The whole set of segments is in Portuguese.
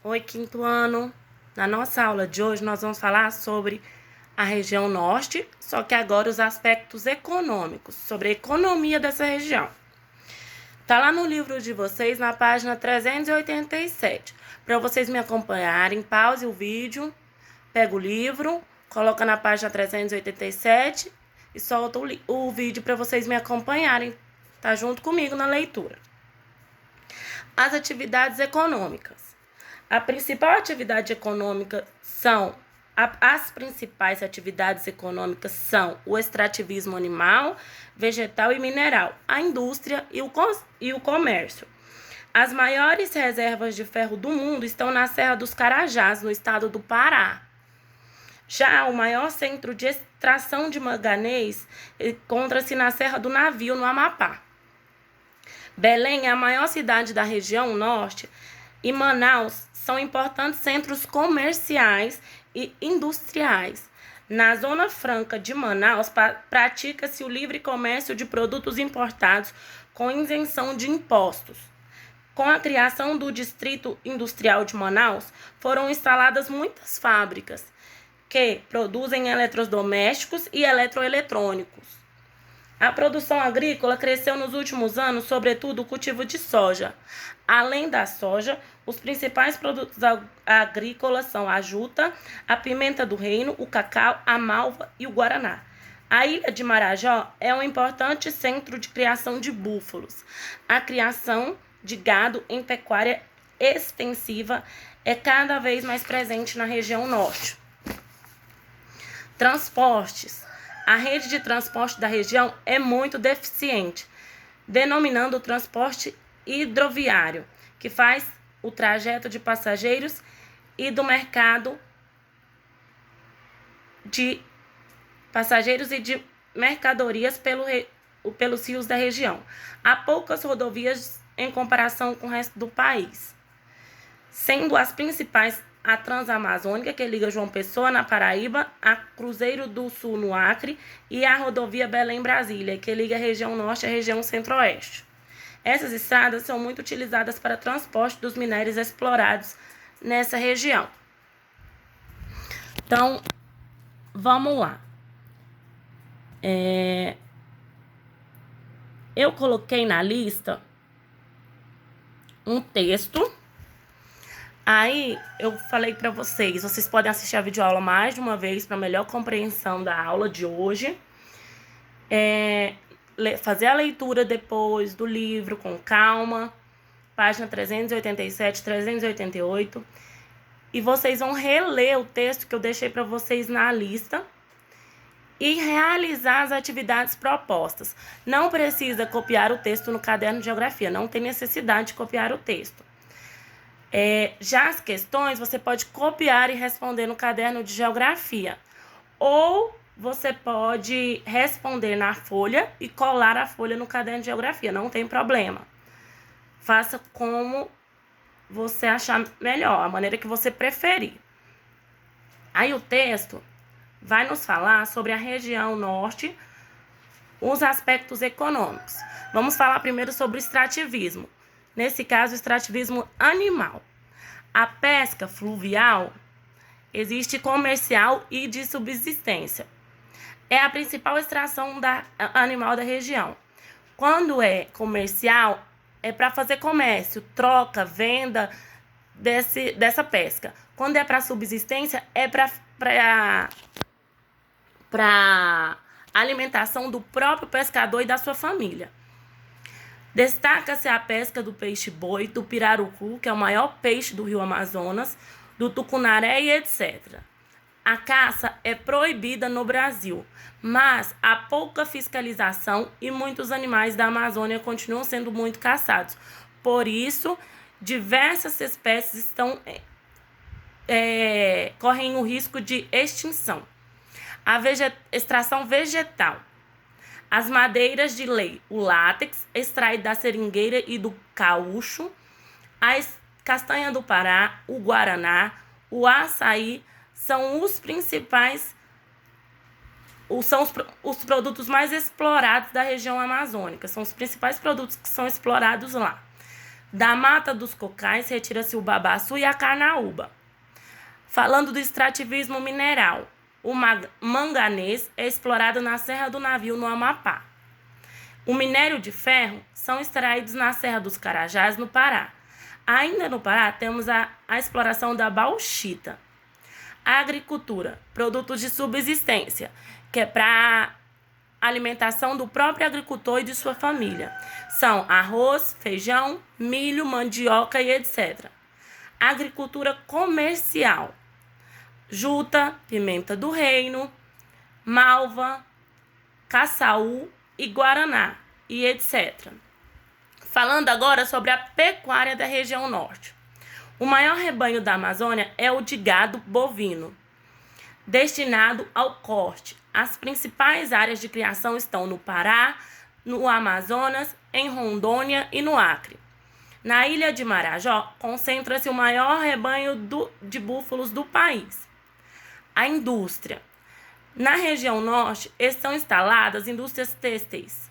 Oi, quinto ano. Na nossa aula de hoje, nós vamos falar sobre a região norte, só que agora os aspectos econômicos, sobre a economia dessa região. Tá lá no livro de vocês, na página 387. Para vocês me acompanharem, pause o vídeo, pega o livro, coloca na página 387 e solta o vídeo para vocês me acompanharem, tá junto comigo na leitura. As atividades econômicas. A principal atividade econômica as principais atividades econômicas são o extrativismo animal, vegetal e mineral, a indústria e o comércio. As maiores reservas de ferro do mundo estão na Serra dos Carajás, no estado do Pará. Já o maior centro de extração de manganês encontra-se na Serra do Navio, no Amapá. Belém é a maior cidade da região norte e Manaus são importantes centros comerciais e industriais. Na Zona Franca de Manaus, pratica-se o livre comércio de produtos importados com isenção de impostos. Com a criação do Distrito Industrial de Manaus, foram instaladas muitas fábricas que produzem eletrodomésticos e eletroeletrônicos. A produção agrícola cresceu nos últimos anos, sobretudo o cultivo de soja. Além da soja, os principais produtos agrícolas são a juta, a pimenta do reino, o cacau, a malva e o guaraná. A ilha de Marajó é um importante centro de criação de búfalos. A criação de gado em pecuária extensiva é cada vez mais presente na região norte. Transportes. A rede de transporte da região é muito deficiente, denominando o transporte hidroviário, que faz o trajeto de passageiros e do mercado de passageiros e de mercadorias pelos rios da região. Há poucas rodovias em comparação com o resto do país, sendo as principais a Transamazônica, que liga João Pessoa, na Paraíba, a Cruzeiro do Sul, no Acre, e a rodovia Belém-Brasília, que liga a região norte à região centro-oeste. Essas estradas são muito utilizadas para transporte dos minérios explorados nessa região. Então, vamos lá. Eu coloquei na lista um texto. Aí, eu falei para vocês podem assistir a videoaula mais de uma vez para melhor compreensão da aula de hoje. Fazer a leitura depois do livro com calma, página 387, 388. E vocês vão reler o texto que eu deixei para vocês na lista e realizar as atividades propostas. Não precisa copiar o texto no caderno de geografia, não tem necessidade de copiar o texto. Já as questões você pode copiar e responder no caderno de geografia. Ou você pode responder na folha e colar a folha no caderno de geografia, não tem problema. Faça como você achar melhor, a maneira que você preferir. Aí o texto vai nos falar sobre a região norte, os aspectos econômicos. Vamos falar primeiro sobre o extrativismo. Nesse caso, o extrativismo animal. A pesca fluvial existe comercial e de subsistência. É a principal extração animal da região. Quando é comercial, é para fazer comércio, troca, venda dessa pesca. Quando é para subsistência, é para alimentação do próprio pescador e da sua família. Destaca-se a pesca do peixe-boi, do pirarucu, que é o maior peixe do rio Amazonas, do tucunaré e etc. A caça é proibida no Brasil, mas há pouca fiscalização e muitos animais da Amazônia continuam sendo muito caçados. Por isso, diversas espécies correm o risco de extinção. A extração vegetal. As madeiras de lei, o látex, extraído da seringueira e do caucho, a castanha do Pará, o guaraná, o açaí, são os principais, os produtos mais explorados da região amazônica. São os principais produtos que são explorados lá. Da mata dos cocais retira-se o babaçu e a carnaúba. Falando do extrativismo mineral, o manganês é explorado na Serra do Navio, no Amapá. O minério de ferro são extraídos na Serra dos Carajás, no Pará. Ainda no Pará, temos a exploração da bauxita. A agricultura, produtos de subsistência, que é para alimentação do próprio agricultor e de sua família. São arroz, feijão, milho, mandioca e etc. Agricultura comercial, juta, pimenta do reino, malva, caçaú e guaraná e etc. Falando agora sobre a pecuária da região norte. O maior rebanho da Amazônia é o de gado bovino, destinado ao corte. As principais áreas de criação estão no Pará, no Amazonas, em Rondônia e no Acre. Na ilha de Marajó, concentra-se o maior rebanho de búfalos do país. A indústria. Na região norte estão instaladas indústrias têxteis,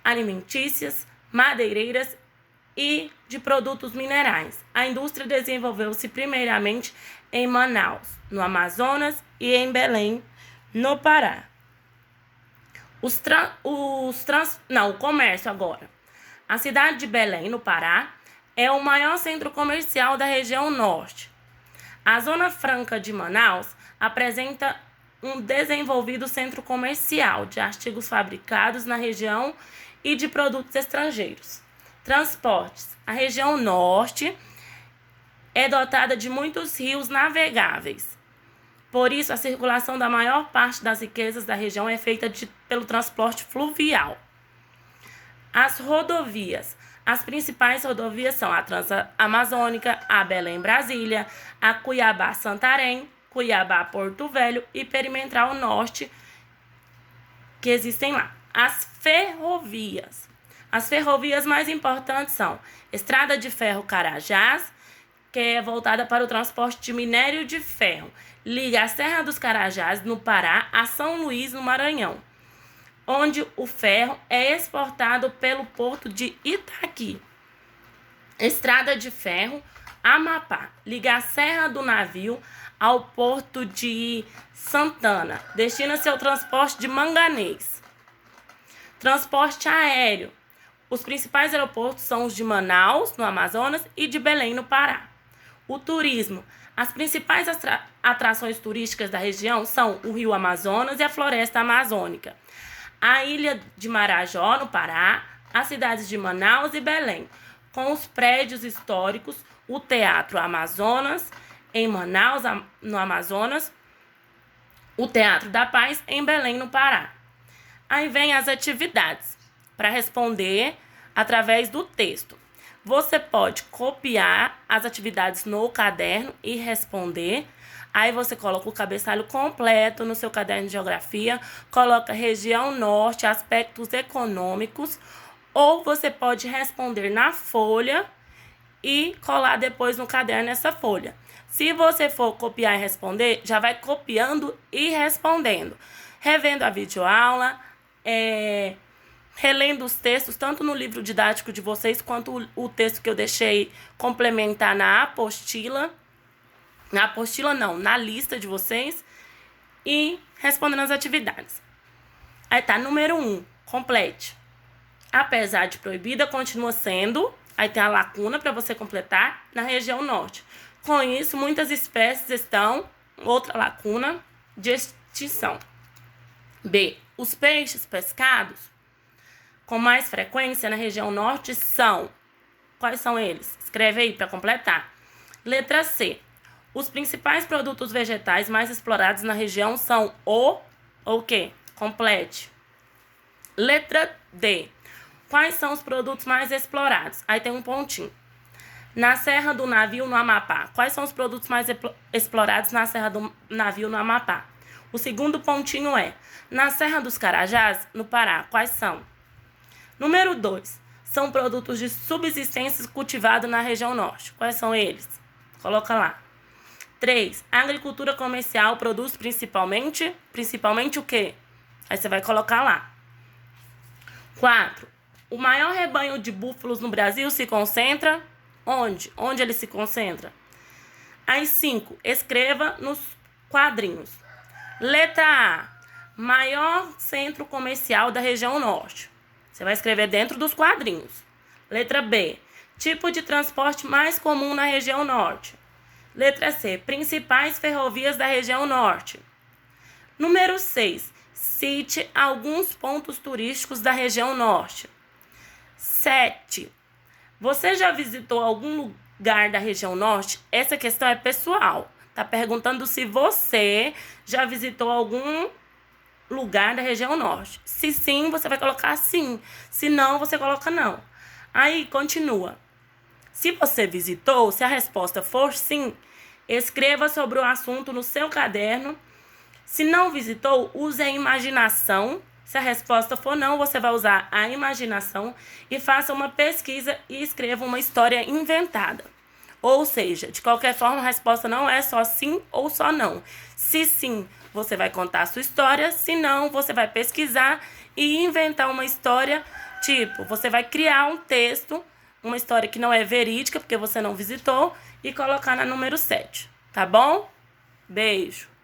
alimentícias, madeireiras e de produtos minerais. A indústria desenvolveu-se primeiramente em Manaus, no Amazonas, e em Belém, no Pará. O comércio agora. A cidade de Belém, no Pará, é o maior centro comercial da região norte. A Zona Franca de Manaus apresenta um desenvolvido centro comercial de artigos fabricados na região e de produtos estrangeiros. Transportes. A região norte é dotada de muitos rios navegáveis. Por isso, a circulação da maior parte das riquezas da região é feita pelo transporte fluvial. As rodovias. As principais rodovias são a Transamazônica, a Belém-Brasília, a Cuiabá-Santarém, Cuiabá-Porto Velho e Perimetral Norte, que existem lá. As ferrovias. As ferrovias mais importantes são Estrada de Ferro Carajás, que é voltada para o transporte de minério de ferro. Liga a Serra dos Carajás, no Pará, a São Luís, no Maranhão, onde o ferro é exportado pelo porto de Itaqui. Estrada de Ferro Amapá. Liga a Serra do Navio ao porto de Santana. Destina-se ao transporte de manganês. Transporte aéreo. Os principais aeroportos são os de Manaus, no Amazonas, e de Belém, no Pará. O turismo. As principais atrações turísticas da região são o Rio Amazonas e a Floresta Amazônica. A ilha de Marajó, no Pará, as cidades de Manaus e Belém, com os prédios históricos, o Teatro Amazonas, em Manaus, no Amazonas, o Teatro da Paz, em Belém, no Pará. Aí vem as atividades, para responder através do texto. Você pode copiar as atividades no caderno e responder. Aí você coloca o cabeçalho completo no seu caderno de geografia, coloca região norte, aspectos econômicos, ou você pode responder na folha e colar depois no caderno essa folha. Se você for copiar e responder, já vai copiando e respondendo. Revendo a videoaula, relendo os textos, tanto no livro didático de vocês, quanto o texto que eu deixei complementar na apostila. Na lista de vocês. E respondendo as atividades. Aí tá, número 1, complete. Apesar de proibida, continua sendo. Aí tem a lacuna para você completar na região norte. Com isso, muitas espécies estão, outra lacuna, de extinção. B. Os peixes pescados com mais frequência na região norte são... Quais são eles? Escreve aí para completar. Letra C. Os principais produtos vegetais mais explorados na região são o quê? Complete. Letra D. Quais são os produtos mais explorados? Aí tem um pontinho. Na Serra do Navio, no Amapá. Quais são os produtos mais explorados na Serra do Navio, no Amapá? O segundo pontinho é: na Serra dos Carajás, no Pará. Quais são? Número 2. São produtos de subsistência cultivados na região norte. Quais são eles? Coloca lá. 3. A agricultura comercial produz principalmente o quê? Aí você vai colocar lá. 4. O maior rebanho de búfalos no Brasil se concentra Onde? Onde ele se concentra? Aí 5, escreva nos quadrinhos. Letra A, maior centro comercial da região norte. Você vai escrever dentro dos quadrinhos. Letra B, tipo de transporte mais comum na região norte. Letra C, principais ferrovias da região norte. Número 6, cite alguns pontos turísticos da região norte. 7, você já visitou algum lugar da região norte? Essa questão é pessoal. Tá perguntando se você já visitou algum lugar da região norte. Se sim, você vai colocar sim. Se não, você coloca não. Aí, continua. Se você visitou, se a resposta for sim, escreva sobre o assunto no seu caderno. Se não visitou, use a imaginação. Se a resposta for não, você vai usar a imaginação e faça uma pesquisa e escreva uma história inventada. Ou seja, de qualquer forma, a resposta não é só sim ou só não. Se sim, você vai contar a sua história. Se não, você vai pesquisar e inventar uma história. Tipo, você vai criar um texto, uma história que não é verídica, porque você não visitou, e colocar na número 7. Tá bom? Beijo.